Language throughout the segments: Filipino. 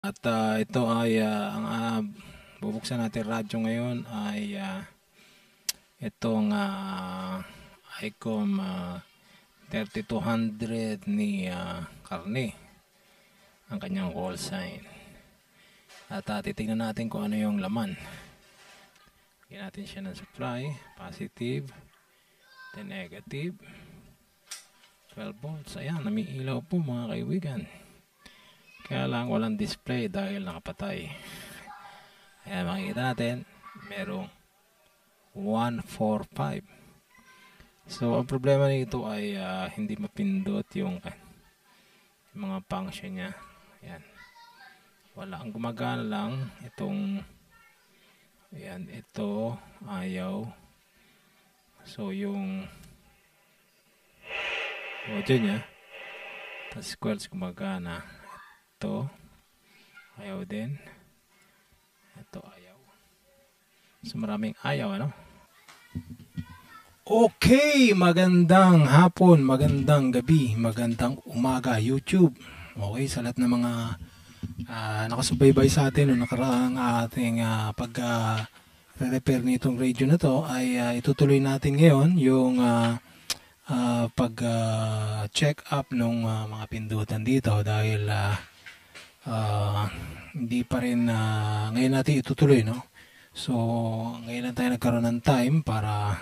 At ito ay ang bubuksan natin radyo ngayon ay itong ICOM 3200 ni Carne, ang kanyang call sign. At titignan natin kung ano yung laman. Lagyan natin siya ng supply, positive, then negative, 12 volts. Ayan, namiilaw po mga kaibigan. Kaya lang walang display dahil nakapatay. Ayan, makikita natin, merong 145. So, ang problema nito ay hindi mapindot yung mga function niya. Ayan. Wala. Ang gumagana lang itong ayan, ito ayaw. So, yung audio niya, tapos squares gumagana. Ito ayaw din. Ito ayaw. So, maraming ayaw, ano? Okay, magandang hapon, magandang gabi, magandang umaga YouTube. Okay, sa lahat ng mga nakasubaybay sa atin o nakaraang ating pag-repair nitong radio na to ay itutuloy natin ngayon yung pag-check up ng mga pindutan dito dahil hindi pa rin ngayon natin itutuloy, no? So, ngayon lang tayo nagkaroon ng time para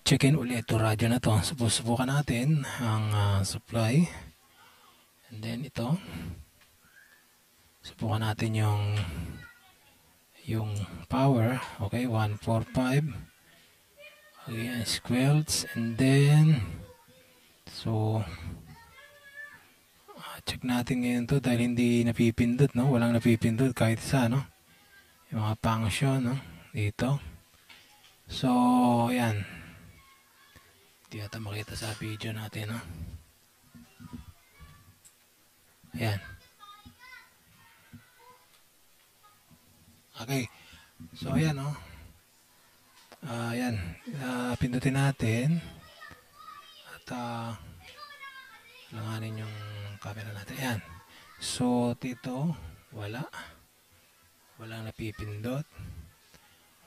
check-in ulit ito radyo na to. Subukan natin ang supply, and then ito subukan natin yung power. Okay, 145. Okay, squares, and then so check natin ngayon to dahil hindi napipindot, no? Walang napipindot kahit isa, no? Yung mga function, no? Dito. So, ayan. Hindi yata makita sa video natin, no? Ayan. Okay. So, ayan, no? Ayan. Pindutin natin. At, langanin yung camera natin. Ayan. So, dito, wala. Walang napipindot.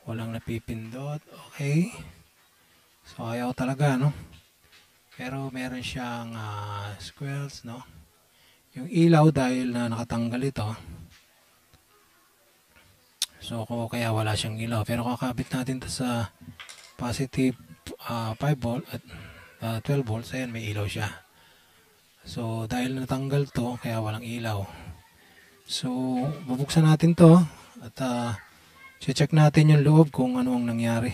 Walang napipindot. Okay. So, ayaw talaga, no? Pero meron siyang squares, no? Yung ilaw dahil na nakatanggal ito. So, kaya wala siyang ilaw. Pero kakabit natin ito sa positive 5 volt at 12 volts. Ayan, may ilaw siya. So, dahil natanggal to, kaya walang ilaw. So, bubuksan natin to at check natin yung loob kung ano ang nangyari.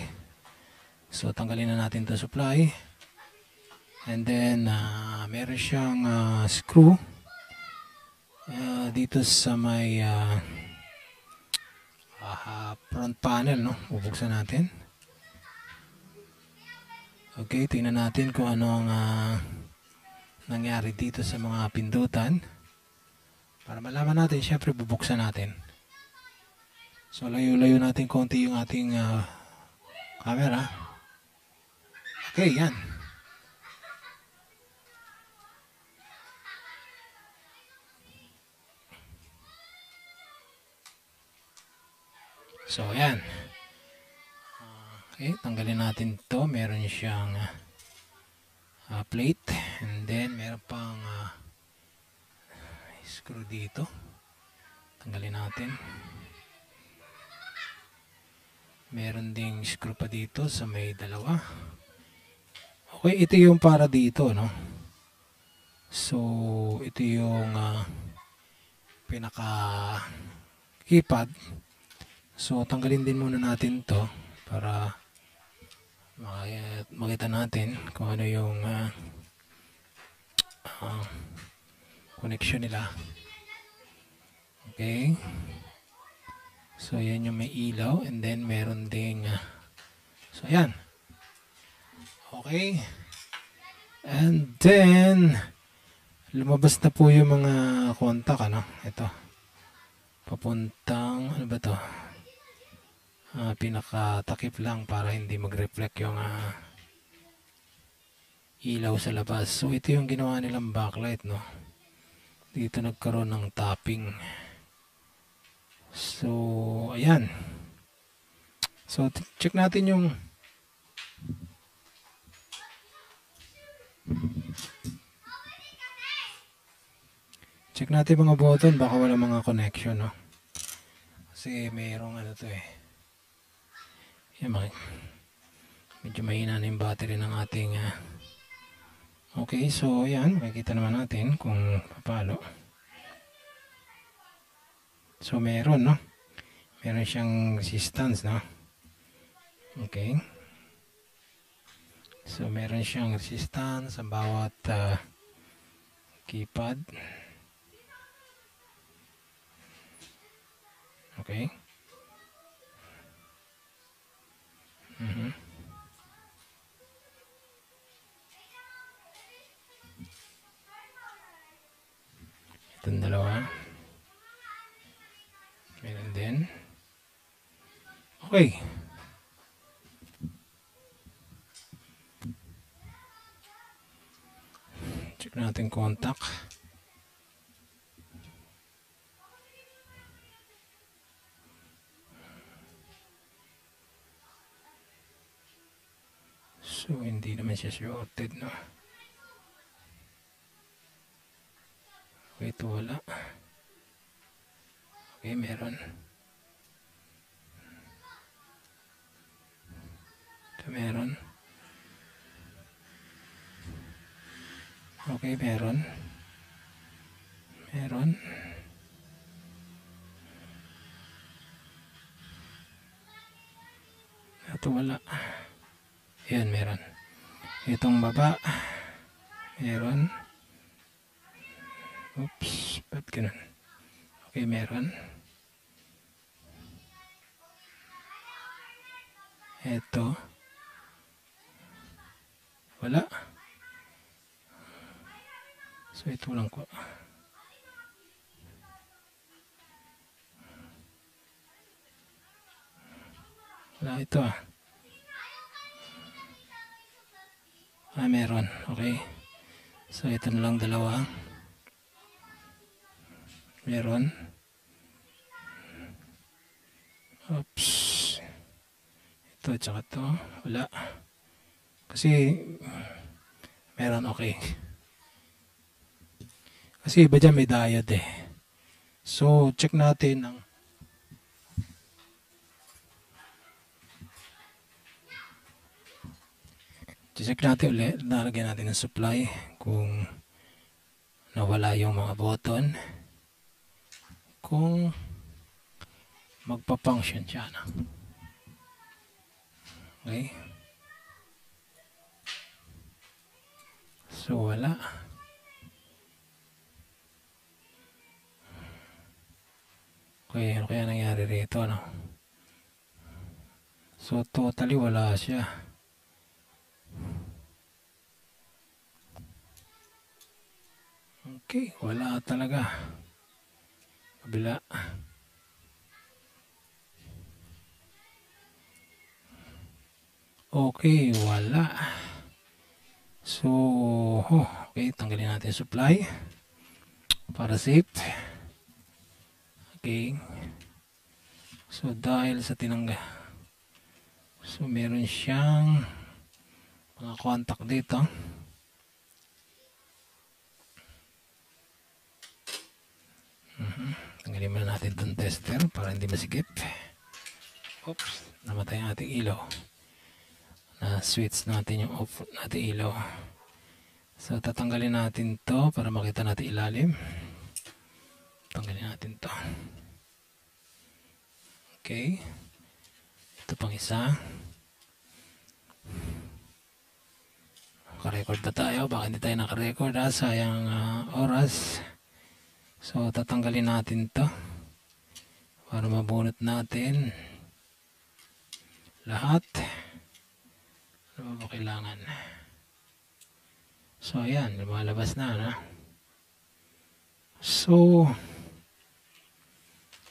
So, tanggalin na natin ito supply. And then, meron siyang screw dito sa may front panel, no? Bubuksan natin. Okay, tingnan natin kung ano ang nangyari dito sa mga pindutan. Para malaman natin, syempre bubuksan natin. So, layo-layo natin konti yung ating camera. Okay, yan. So, yan. Okay, tanggalin natin to. Meron siyang plate. And then, meron pang screw dito. Tanggalin natin. Meron ding screw pa dito sa may dalawa. Okay, ito yung para dito, no? So, ito yung pinaka keypad. So, tanggalin din muna natin to para makita natin kung ano yung connection nila. Okay. So, yan yung may ilaw. And then, meron ding so, yan. Okay. And then, lumabas na po yung mga contact, ano? Ito. Papuntang, ano ba to? Pinakatakip lang para hindi mag-reflect yung ilaw sa labas. So, ito yung ginawa nilang backlight, no? dito nagkaroon ng tapping. So ayan, so check natin yung mga button, baka wala mga connection, no? Kasi mayroong ano to yan, medyo mahina na yung battery ng ating okay, so yan, makikita naman natin kung paano. So meron, no? Meron siyang resistance, no? Okay, so meron siyang resistance sa bawat keypad. Okay. Itong dalawa. Meron din. Okay. Check natin contact. So, hindi naman siya shorted, no? Okay, ito wala. Okay, meron. Ito meron. Okay, meron. Meron. Ito wala. Ayan, meron. Itong baba, meron. Oops, ba't ganun? Okay, meron. Ito. Wala. So, ito lang ko. Wala ito meron. Okay. So, ito na lang dalawa. Meron. Oops. Ito, tsaka ito. Wala. Kasi, meron, okay. Kasi iba dyan may diode So, check natin ang check natin ulit. Nalagyan natin ng supply kung nawala yung mga button. Kung magpa-function siya na. Okay. So, wala. Okay, ano kaya nangyari rito, no? So, totally wala siya. Okay, wala talaga. Kabila. Okay, wala. So, okay, tanggalin natin supply para safe. Okay. So, dahil sa tinanggal. So, meron siyang mga contact dito. Tanggalin muna natin itong tester para hindi masikip. Oops, namatay ang ating ilaw. Na-switch natin yung off natin ilaw. So, tatanggalin natin to para makita natin ilalim. Tanggalin natin to. Okay. Ito pang isa. Naka-record ba tayo? Baka hindi tayo naka-record sayang oras. So, tatanggalin natin to para mabunot natin lahat. Ano ba kailangan? So, ayan. Lumalabas na, no? So,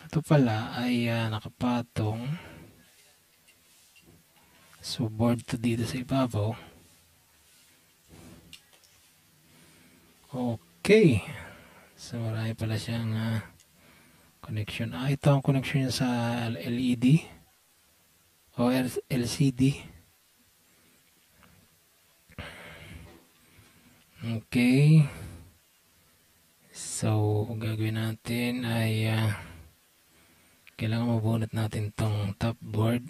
ito pala ay nakapatong. So, board to dito sa ibabaw. Okay. So marami pala siyang connection. Ito ang connection niya sa LED o LCD. Okay. So gagawin natin ay kailangan mabunot natin tong top board.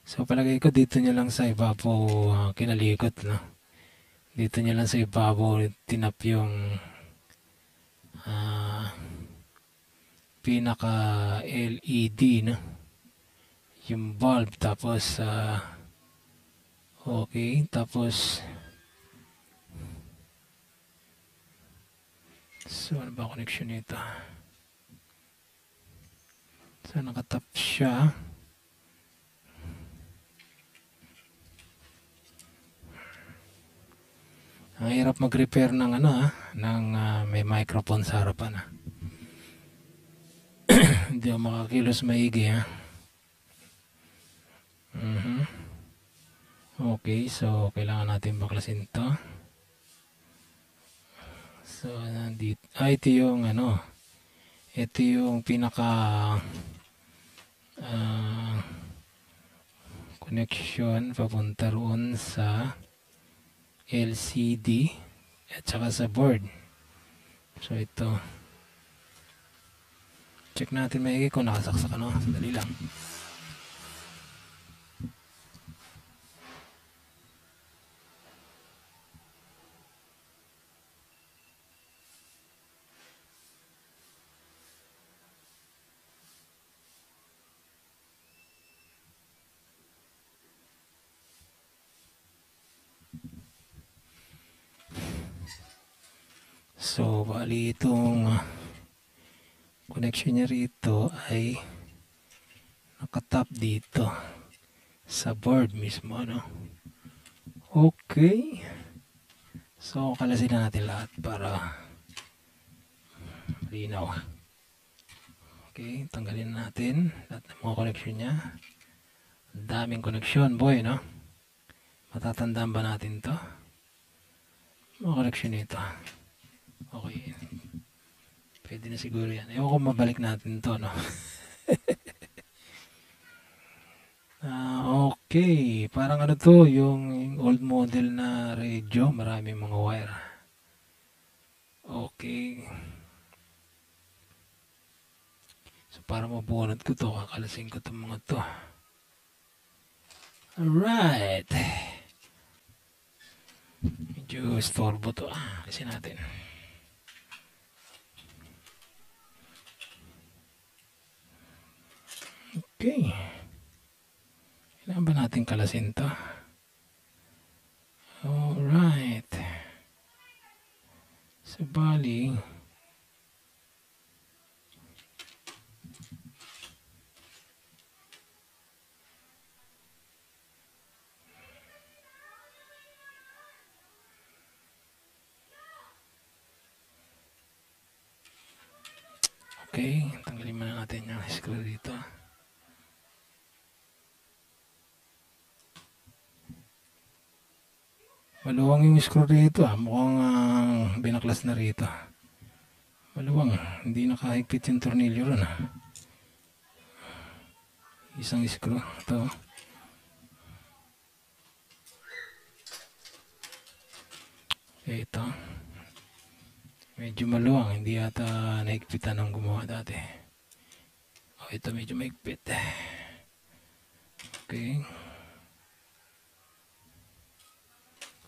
So palagay ko dito niya lang sa ibabaw kinalikot, no? Dito niya lang sa ibabaw tinap yung pinaka LED, no? Yung bulb, tapos okay, tapos so ano ba connection nito? So nakatap siya. Ang hirap mag-repair ng ng may microphone sa harapan. Hindi ako makakilos maigi, ha. Okay, so kailangan natin baklasin to. So nandito, ito yung ito yung pinaka connection papunta roon sa LCD at saka sa board. So ito, check natin maigi kung nakasaksak, sandali lang. So bali itong connection niya rito ay nakatap dito sa board mismo, Okay. So kalasin na natin lahat para linaw. Okay, tanggalin natin lahat ng mga connection niya. Daming connection, boy, no? Matatandaan ba natin to? Mga connection nito. Okay. Pwede na siguro yan. Ewan ko mabalik natin to, no? Okay. Parang to, yung old model na radio. Maraming mga wire. Okay. So, para mabunod ko to, kakalasin ko itong mga to. Alright. Medyo storbo to. Kasi natin. Okay. Kailangan ba natin kalasin to? Alright. So, bali, okay, tanggalin muna natin yung screw dito. Maluwang yung screw rito, mukhang binaklas na rito. Maluwang, hindi nakahigpit yung tornilyo ron. Isang screw, ito. Okay, ito. Medyo maluwang, hindi yata nahigpitan ng gumawa dati. Ito medyo mahigpit. Okay.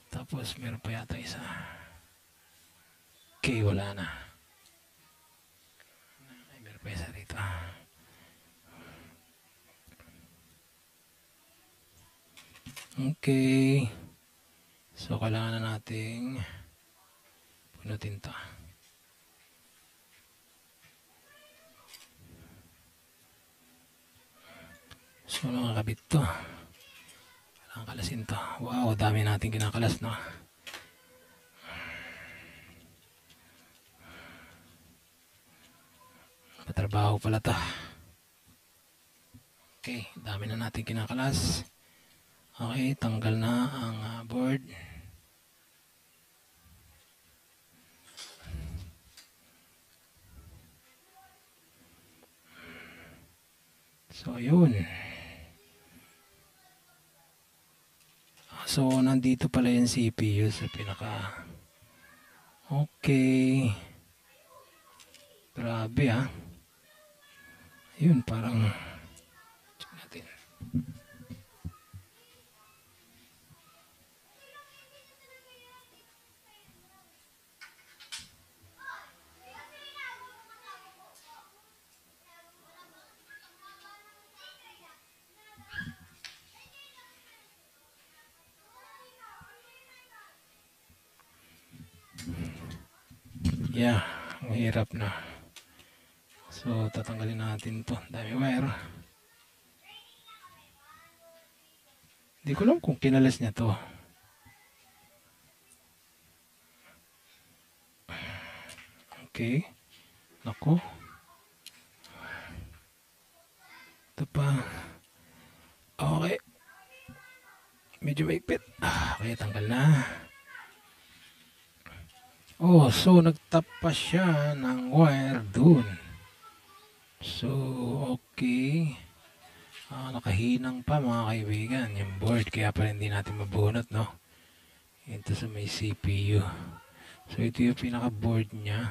Tapos meron pa yata isa. Okay, wala na. Meron pa isa rito. Okay. So kailangan na nating punutin to. So nakakabit to. Kailangan kalasin to. Wow, dami natin kinakalas, no? Patrabaho pala to. Okay, dami na natin kinakalas. Okay, tanggal na ang board. So, ayun. So, nandito pala yung CPU sa pinaka... Okay. Grabe ah. Ayun, parang... Check natin. Yeah, mahirap na. So, tatanggalin natin to. Dami wire. Hindi ko alam kung kinalas niya to. Okay. Nako. Ito pa. Okay. Medyo maigpit. Okay, tanggal na. Oh, so nagtap pa siya ng wire dun. So, okay. Nakahinang pa mga kaibigan yung board, kaya pala hindi natin mabunot, no? Ito sa may CPU. So, ito yung pinaka board niya.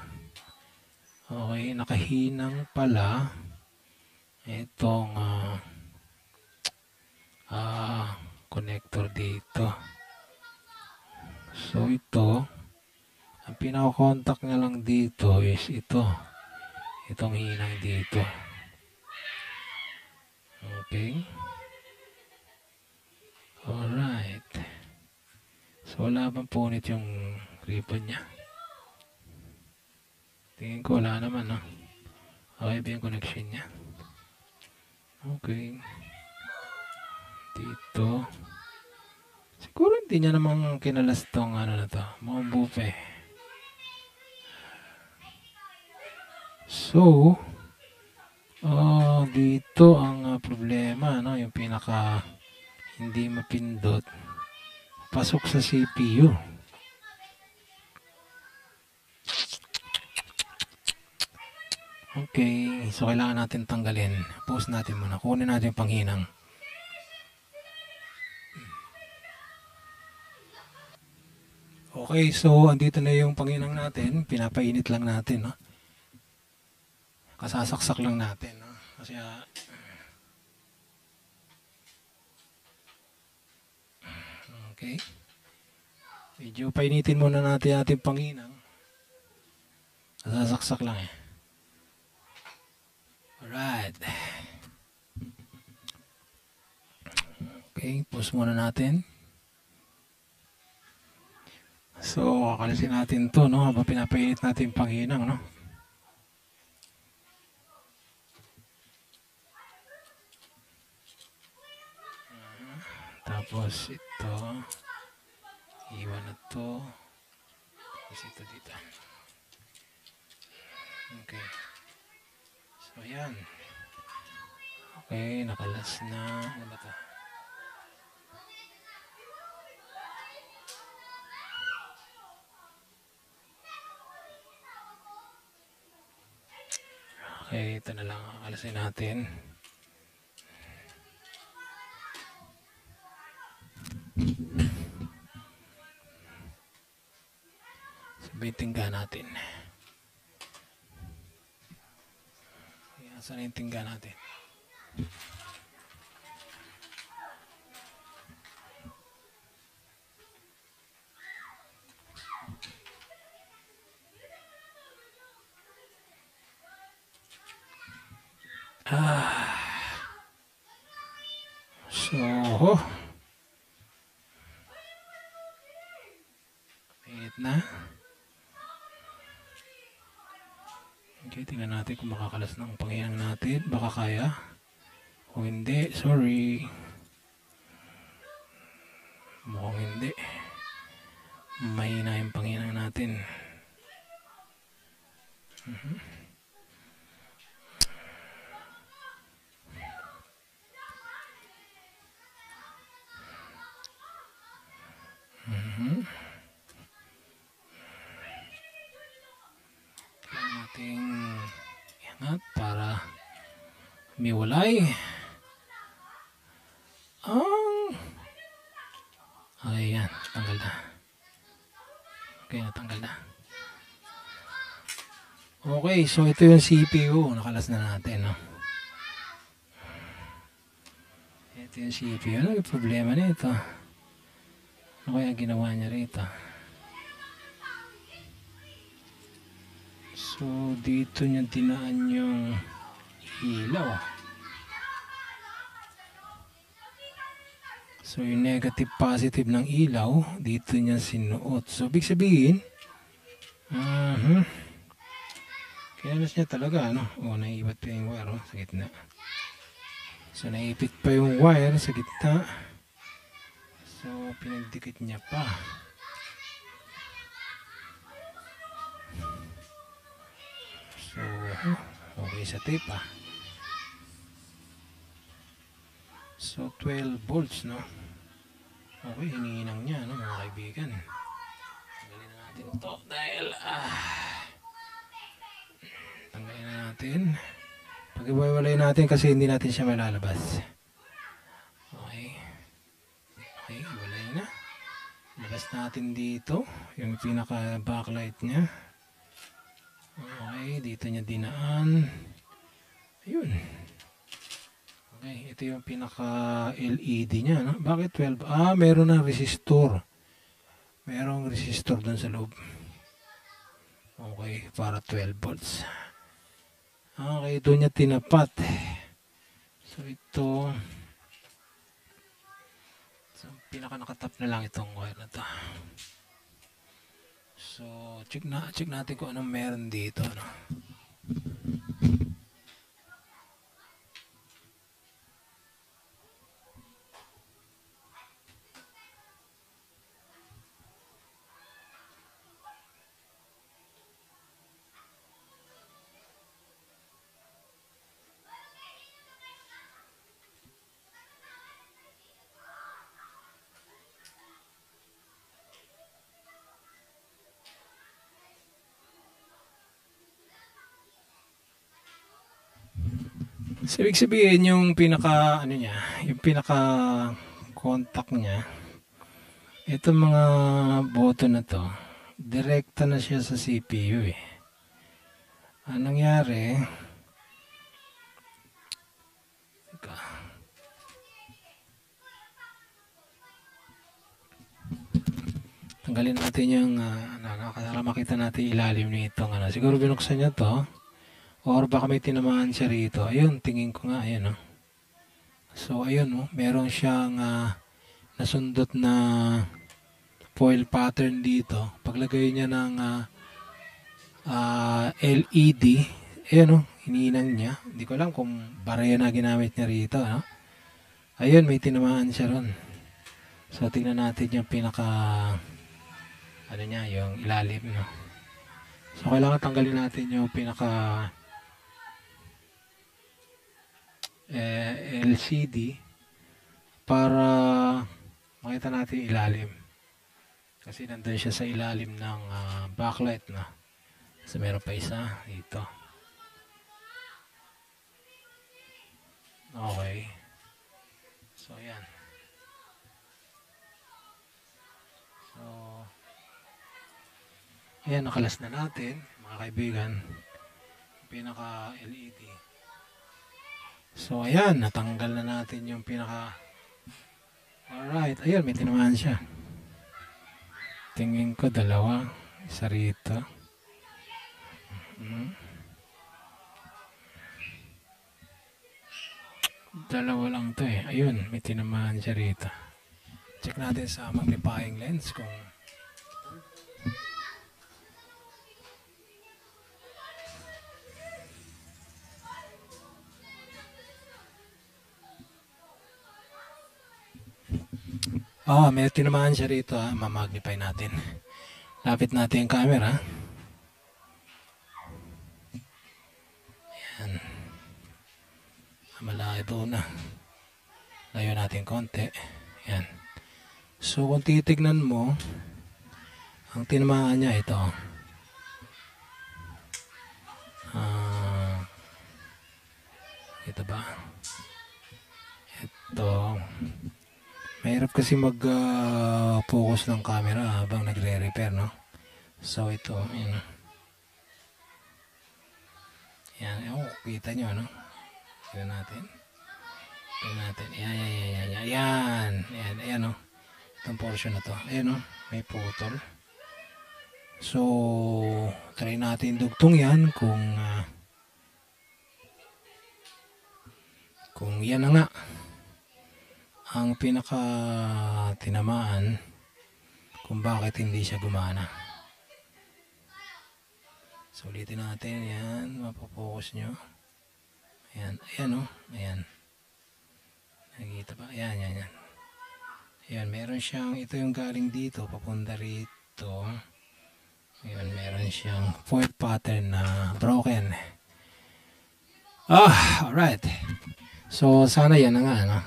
Okay, nakahinang pala itong connector dito. So, ito ang pinaka-contact niya lang dito is ito. Itong hinang dito. Okay. Alright. So, wala bang punit yung ribbon niya? Tingin ko wala naman, no? Okay ba yung connection niya? Okay. Dito. Siguro hindi niya namang kinalas tong ano na to. Mga bufe. So, dito ang problema, no? Yung pinaka hindi mapindot. Pasok sa CPU. Okay, so kailangan natin tanggalin. Pause natin muna. Kunin natin yung panghinang. Okay, so andito na yung panghinang natin. Pinapainit lang natin, no? Kasasaksak lang natin, no? Kasi okay. Medyo painitin muna natin ating panghinang. Kasasaksak lang eh. Alright. Okay, pause muna natin. So, kakalisin natin to, no? Habang pinapainit natin yung panghinang, no? Tapos ito, iwan na to. Tapos ito dito. Okay. So, ayan. Okay, nakalas na. Ano ba ito? Okay, ito na lang. Kakalasin natin. Sabay tingga natin. Ayan, saan yung tingga natin? So, init na. Okay, tingnan natin kung makakalas ng panghinang natin. Baka kaya. Kung hindi, sorry. Mukhang hindi. Mahina yung panghinang natin. Kailangan nating iangat para miwalay. Okay, natanggal na. Okay, so ito yung CPU. Nakalas na natin, no? Ito yung CPU. Ano yung problema nito? Ano kaya ginawa niya rito? So, dito niya dinaan yung ilaw. So, yung negative positive ng ilaw, dito niya sinuot. So, big sabihin, kinalas niya talaga, ano? O, naiibat pa yung wire, sa gitna. So, naipit pa yung wire sa gitna. So, pinagdikit niya pa. So, okay sa tape, So, 12 volts, no? Okay, hinihinang niya, no, mga kaibigan. Tanggalin na natin ito dahil, tanggalin na natin. Pag-iwalay natin kasi hindi natin siya malalabas. Okay. Okay, iwalay na. Labas natin dito, yung pinaka-backlight niya. Okay, dito niya dinaan. Ayun. Okay, ito yung pinaka-LED niya, no? Bakit 12? Meron ng resistor. Merong resistor dun sa loob. Okay, para 12 volts. Okay, doon niya tinapat. So, ito. So, pinaka-nakatap na lang itong wire na to. So, check natin kung anong meron dito, no? So, ibig sabihin yung pinaka yung pinaka contact niya, itong mga button na to, direkta na siya sa CPU eh. Anong nangyari? Tanggalin natin yung para makita natin ilalim nitong siguro binuksan niya to. Or baka may tinamaan siya rito. Ayun, tingin ko nga, ayun, no? So, ayun, no? Meron siyang nasundot na foil pattern dito. Paglagay niya ng LED, ayun, no? Hinihinang niya. Hindi ko alam kung barya na ginamit niya rito, no? Ayun, may tinamaan siya ron. So, tingnan natin yung pinaka, niya, yung ilalim, no? So, kailangan tanggalin natin yung pinaka LCD para makita natin ilalim kasi nandun siya sa ilalim ng backlight na. So meron pa isa dito. Okay, so yan. So ayan, nakalas na natin mga kaibigan pinaka LED. So, ayan, natanggal na natin yung pinaka, alright, ayan, may tinamaan siya. Tingin ko, dalawa, isa rito. Dalawa lang to eh. Ayun, may tinamaan siya rito. Check natin sa magnifying lens kung may tinamaan siya rito, mamagnify natin. Lapit natin yung camera. Ayan. Malayo na. Layo natin konti. Ayan. So, kung titignan mo, ang tinamaan niya ito. Ito ba? Ito. Mahirap kasi mag-focus ng camera habang nagre-repair, no? So ito, yan. Yan, kita nyo, ano? Tignan natin. Yan. Ayan, oh. Itong portion na to. Ayan, oh. May putol. So, try natin dugtong yan kung yan na nga ang pinaka tinamaan kung bakit hindi siya gumana. So, ulitin natin. Yan, mapopokus nyo. Ayan, oh. Ayan. Nakikita ba? Ayan. Ayan, meron siyang, ito yung galing dito, papunta rito. Ayan, meron siyang fourth pattern na broken. Alright. So, sana yan na nga, ano?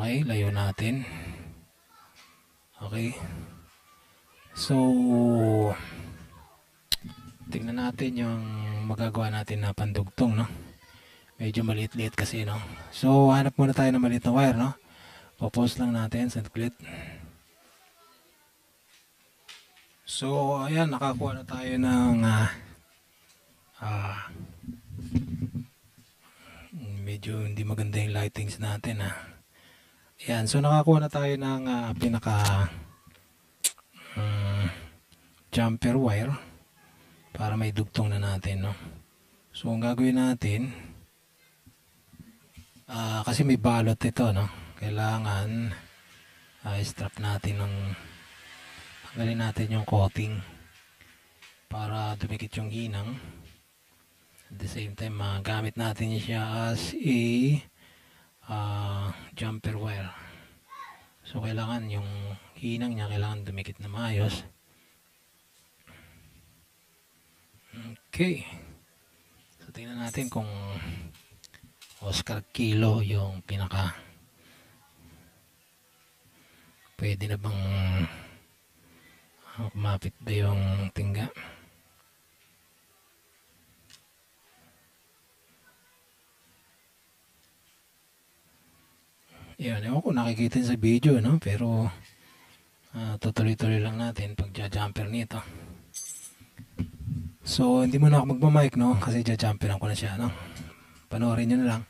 Okay, layo natin. Okay. So, tingnan natin yung magagawa natin na pandugtong, no? Medyo maliit-liit kasi, no? So, hanap muna tayo ng maliit na wire, no? Popause lang natin sa clip. So, ayan, nakakuha na tayo ng medyo hindi maganda yung lightings natin, ha. Ayan, so nakakuha na tayo ng pinaka jumper wire para may dugtong na natin, no? So, ang gagawin natin, kasi may balot ito, no? Kailangan strap natin tanggalin natin yung coating para dumikit yung ginang. At the same time, gamit natin siya as a jumper wire. So, kailangan yung ginang niya kailangan dumikit na maayos. Okay. So, tingnan natin kung Oscar Kilo yung pinaka pwede na bang kumapit ba yung tingga. Yan, ewan ko nakikita sa video, no? Pero tutuloy-tuloy lang natin pag jumper nito. So, hindi mo na ako magmamic, no? Kasi jumperan ko na siya, no? Panoorin nyo na lang.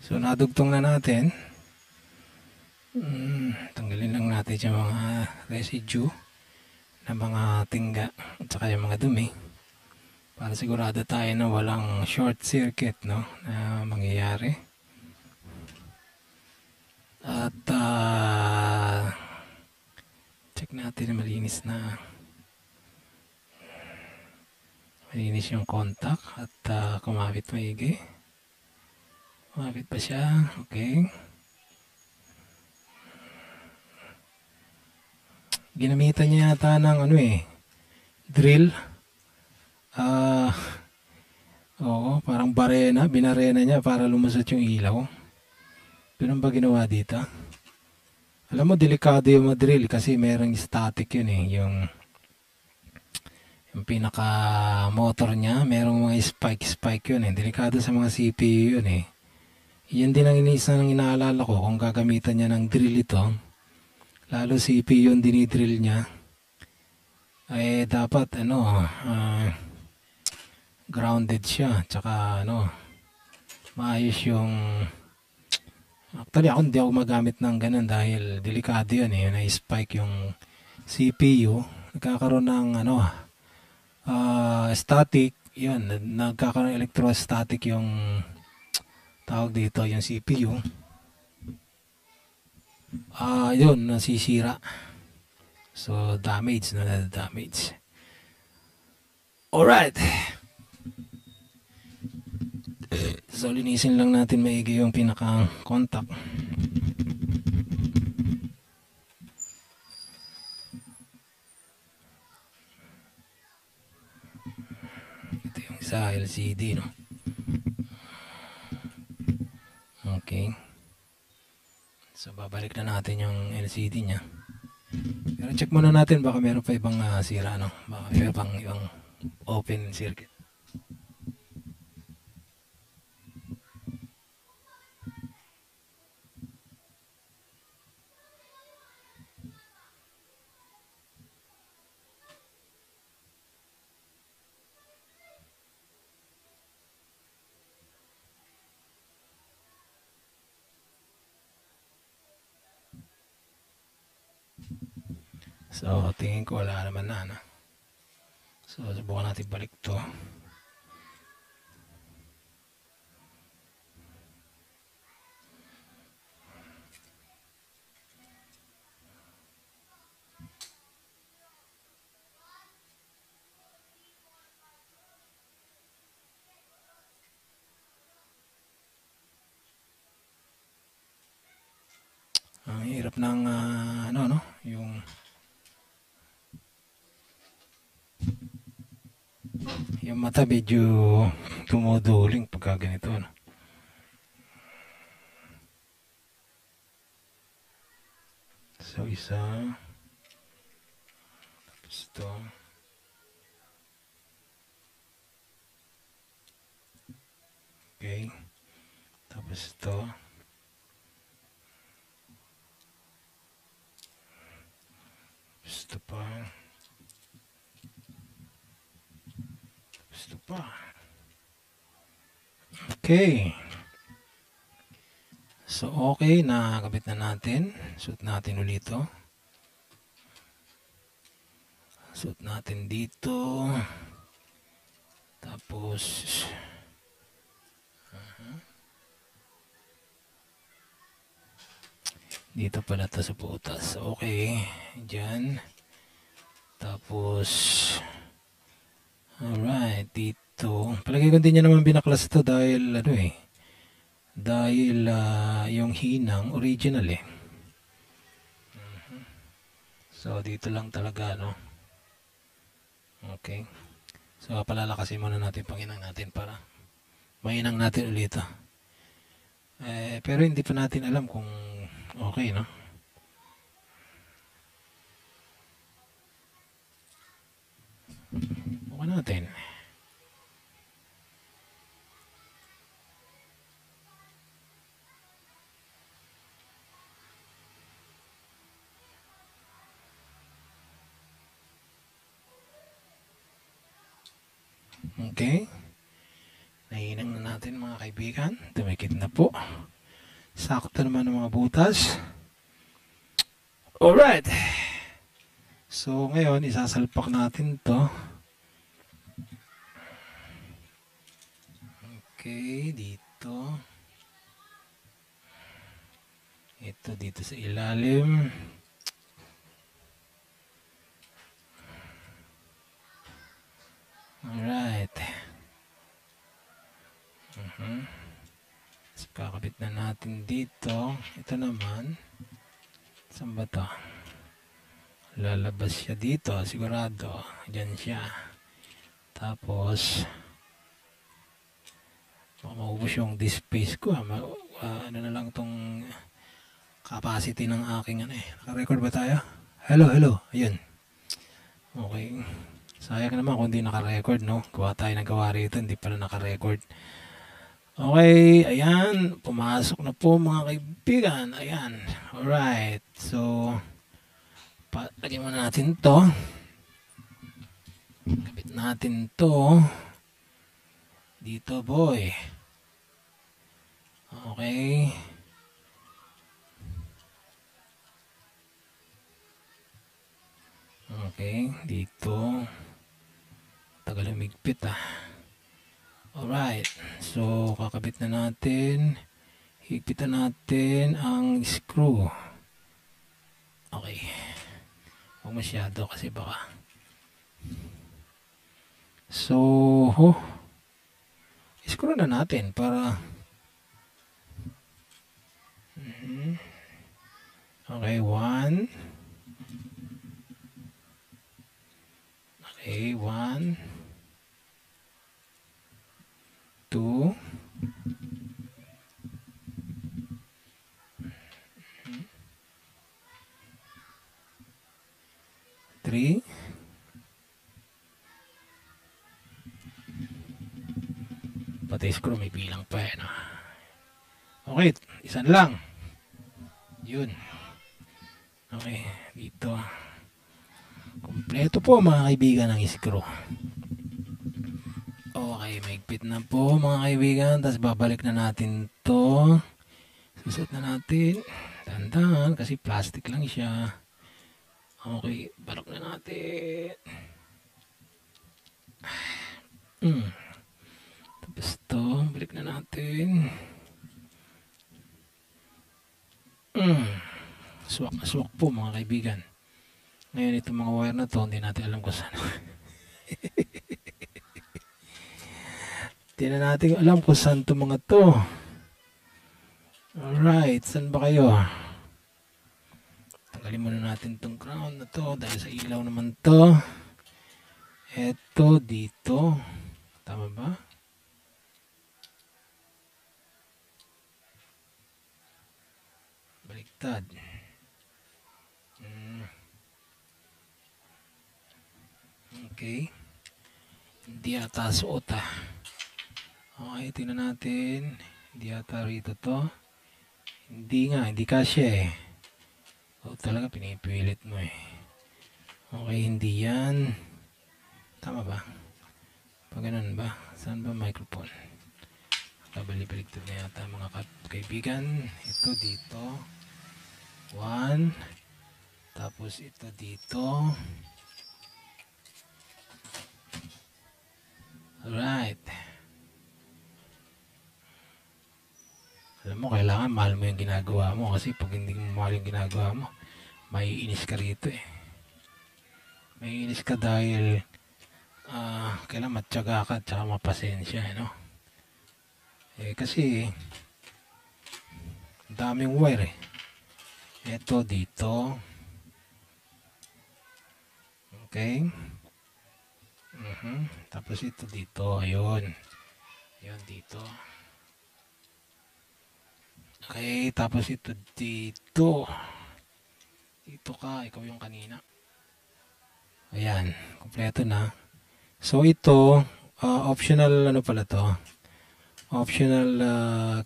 So, nadugtong na natin. Tanggalin lang natin yung mga residue na mga tingga at saka yung mga dumi para sigurado tayo na walang short circuit, no, na mangyayari. At check natin na malinis yung contact at kumapit maigi. Kumapit pa siya. Okay. Ginamitan niya yata ng ano drill. Ah, oo, parang binarena niya para lumusot yung ilaw. Ganun ba ginawa dito? Alam mo, delikado yung drill kasi merong static yun yung pinaka motor niya, merong mga spike yun. Delikado sa mga CPU yun. Yan din ang iniisa ng inaalala ko kung gagamitan niya ng drill ito. Lalo CPU yung dinidrill niya. Ay dapat grounded siya. Tsaka maayos yung... Actually hindi ako magamit ng ganun dahil delikado yun na-spike yung CPU. Nagkakaroon ng static. Yun, nagkakaroon ng electrostatic yung tawag dito, yung CPU. Yun, nasisira. So, damage. Alright. So, linisin lang natin maigi yung pinaka-contact. Ito yung isa, LCD, no? Okay. So, babalik na natin yung LCD niya. Pero check muna natin, baka meron pa ibang sira, no? Baka meron pang ibang open circuit. So, tingin ko wala naman na, no? So, subukan natin balik to. Ang hirap ng yung mata medyo tumuduling pagka ganito, no? So, isa. Tapos ito. Okay. Tapos ito. Tapos ito pa. Tapos ito pa. Okay. So, okay. Nakakabit na natin. Suot natin ulit ito. Suot natin dito. Tapos dito pala ito sa butas. Okay. Diyan. Tapos alright. Dito. Palagay ko din niya naman binaklas ito dahil dahil yung hinang original So dito lang talaga Okay. So palalakasin muna natin panginang natin para mainang natin ulit pero hindi pa natin alam kung okay, no? Bukan natin. Okay. Nahinang na natin mga kaibigan. Tumikit na po. Sakto naman ng mga butas. Alright. So ngayon, isasalpak natin to. Okay, dito. Ito dito sa ilalim. Alright. So, kakabit na natin dito. Ito naman. Saan ba ito? lalabas siya dito, sigurado. Diyan siya. Tapos, maubos yung disk space ko. Ano na lang tong capacity ng aking ano eh. Naka-record ba tayo? Hello, hello. Ayun. Okay. Sayang naman kung hindi naka-record, no? Gawa tayo ng gawa rito, hindi pala naka-record. Okay, ayan. Pumasok na po mga kaibigan. Ayan. Alright. So, lagyan muna natin to. Kapit natin to. Dito, boy. Okay. Okay, dito. Tagal lumigpit ah. Alright. So, kakabit na natin. Higpitan natin ang screw. Okay. Huwag masyado kasi baka. So, screw na natin para okay, 1. Okay, 1, 2, 3, 4. Pati screw may bilang pa eh, no? Okay, isa lang. Yun. Okay, dito. Kompleto po mga kaibigan ng screw. Okay, maigpit na po mga kaibigan. Tapos babalik na natin to. Susot na natin. Dahan-dahan kasi plastic lang siya. Okay, balok na natin. Tapos to, balik na natin. Swak na swak po mga kaibigan. Ngayon itong mga wire na to, hindi natin alam kung saan. Hindi na natin alam kung saan itong mga to. Alright, saan ba kayo? Tanggalin muna natin itong crown na to dahil sa ilaw naman to. Eto dito. Tama ba? Baliktad. Okay. Hindi ata suot ah. Okay, tingnan natin. Hindi ata rito to. Hindi nga, hindi kasya eh. O talaga pinipilit mo eh. Okay, hindi yan. Tama ba? Pag ganun ba? Saan ba microphone? Kabali-baligtad na yata mga kaibigan. Ito dito. 1. Tapos ito dito. Alright. Alam mo, kailangan mahal mo yung ginagawa mo kasi pag hindi mo mahal yung ginagawa mo, maiinis ka rito eh. Maiinis ka dahil kailangan matyaga ka at saka mapasensya, no? Kasi daming wire eh. Ito dito. Okay. Tapos ito dito, ayun. Ayun dito. Okay, tapos ito dito. Dito ka, ikaw yung kanina. Ayan, kompleto na. So ito, optional ano pala to? Optional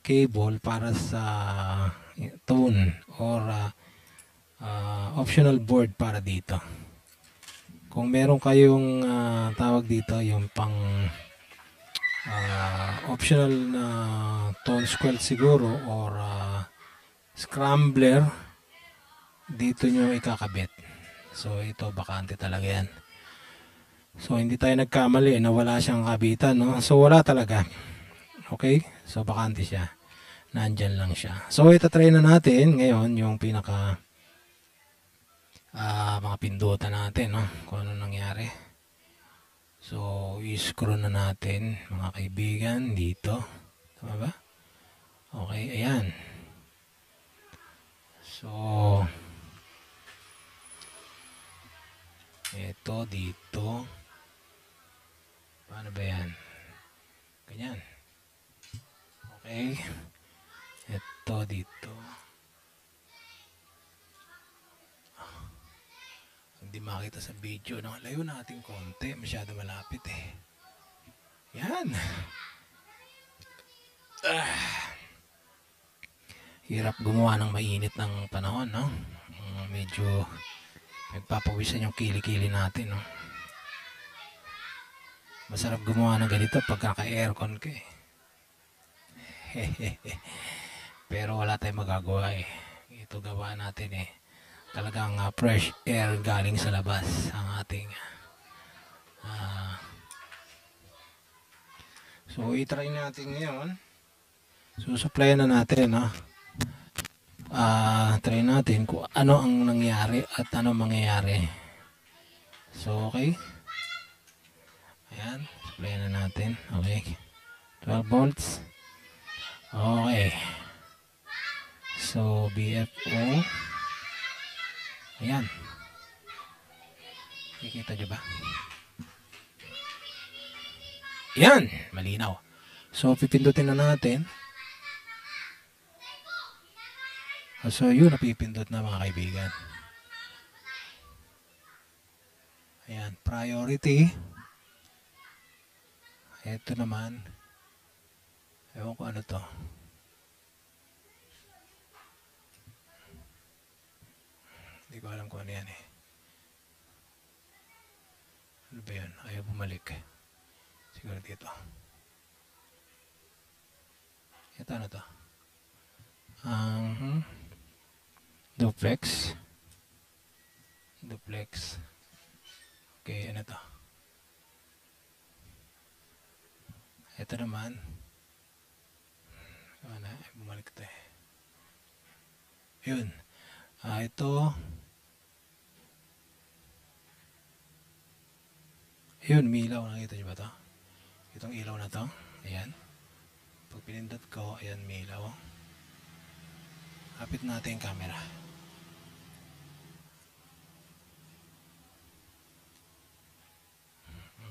cable para sa tone or optional board para dito. Kung meron kayong tawag dito, yung pang optional na tone square siguro or scrambler, dito nyo ikakabit. So ito bakante talaga yan. So hindi tayo nagkamali na wala siyang kabitan, no? So wala talaga. Okay? So bakante siya. Nandyan lang siya. So itatry na natin ngayon yung pinaka mga pindutan natin, no? Kung ano nangyari. So i-screw na natin mga kaibigan dito. Tama ba? Okay, ayan. So Ito dito. Paano ba yan? Ganyan. Okay. Ito dito. Hindi makita sa video. No? Layo natin konti. Masyado malapit eh. Yan. Hirap gumawa ng mainit ng panahon, no? Medyo nagpapawisan yung kilikili natin, no? Masarap gumawa ng ganito pag kaka-aircon ka eh. Pero wala tayong magagawa eh. Ito gawa natin eh. Talagang fresh air galing sa labas ang ating so i-try natin ngayon. Susupplyan na natin, no? Try natin kung ano ang nangyari at ano mangyayari. So okay. Ayan, supplyan na natin. Okay. 12 volts. Okay. So BFO. Ayan. Nakikita nyo ba? Ayan, malinaw. So pipindutin na natin. So yun, napipindot na mga kaibigan. Ayan, priority. Ito naman. Ewan ko ano to. Hindi ko alam kung ano yan eh. Ano ba yun? Ayaw bumalik. Siguro dito. Ito ano to? Duplex. Duplex. Okay, ano to? Ito naman. Ano, bumalik ito eh. Yun. Ito. Yun, may ilaw. Nakita nyo ba ito? Itong ilaw na to. Ayan. Pag pinindot ko, ayan, may ilaw. Kapit natin yung camera.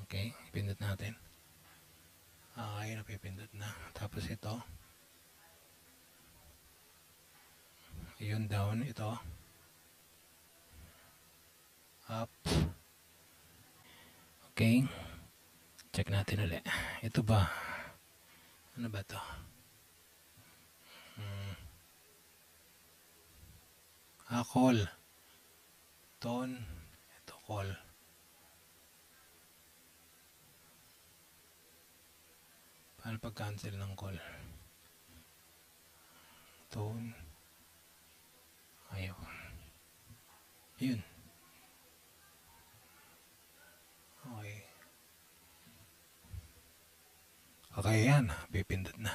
Okay, pindot natin. Ayun, napipindot na. Tapos ito. Yun down, ito. Up. Okay. Check natin ulit. Ito ba? Ano ba to? Call. Tone. Ito, call. Paano pag-cancel ng call? Tone. Ayaw. Yun. Okay. Okay yan. Pipindot na.